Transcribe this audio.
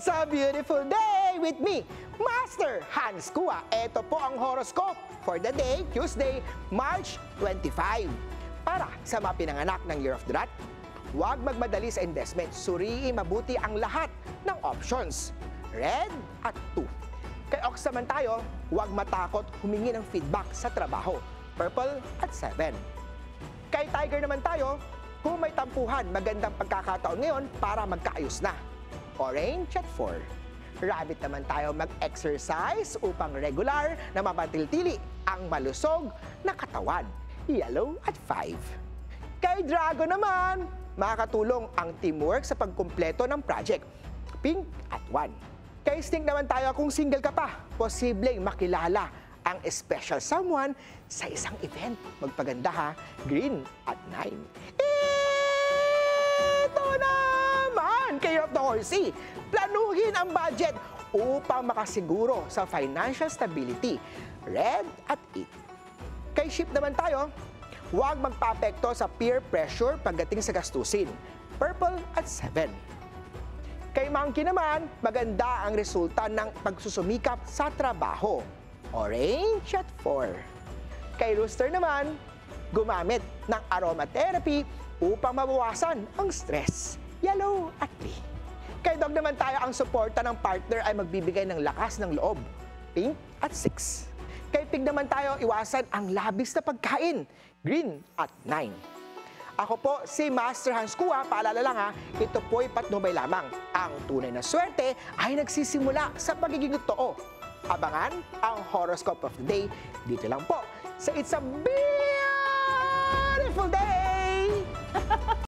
sa beautiful day with me, Master Hans Kua. Ito po ang horoscope for the day, Tuesday, March 25. Para sa mga pinanganak ng Year of the Rat, huwag magmadali sa investment. Suriin mabuti ang lahat ng options. Red at 2. Kay Ox naman tayo, huwag matakot humingi ng feedback sa trabaho. Purple at 7. Kay Tiger naman tayo, kung may tampuhan, magandang pagkakataon ngayon para magkaayos na. Orange at 4. Rabbit naman tayo, mag-exercise upang regular na mapatiltili ang malusog na katawan. Yellow at 5. Kay Dragon naman, makakatulong ang teamwork sa pagkumpleto ng project. Pink at 1. Kay Snake naman tayo, kung single ka pa, posibleng makilala ang special someone sa isang event. Magpaganda ha, green at 9. Ito naman, kay Year of the Horsey, planuhin ang budget upang makasiguro sa financial stability. Red at 8. Kay Ship naman tayo, huwag magpaapekto sa peer pressure pagdating sa gastusin. Purple at 7. Kay Monkey naman, maganda ang resulta ng pagsusumikap sa trabaho. Orange at 4. Kay Rooster naman, gumamit ng aromatherapy upang mabawasan ang stress. Yellow at 3. Kay Dog naman tayo, ang suporta ng partner ay magbibigay ng lakas ng loob. Pink at 6. Kay Pig naman tayo, iwasan ang labis na pagkain. Green at 9. Ako po si Master Hans Kua. Paalala lang ha, ito po'y patnubay lamang. Ang tunay na swerte ay nagsisimula sa pagiging totoo. Abangan ang horoscope of the day dito lang po sa It's a Big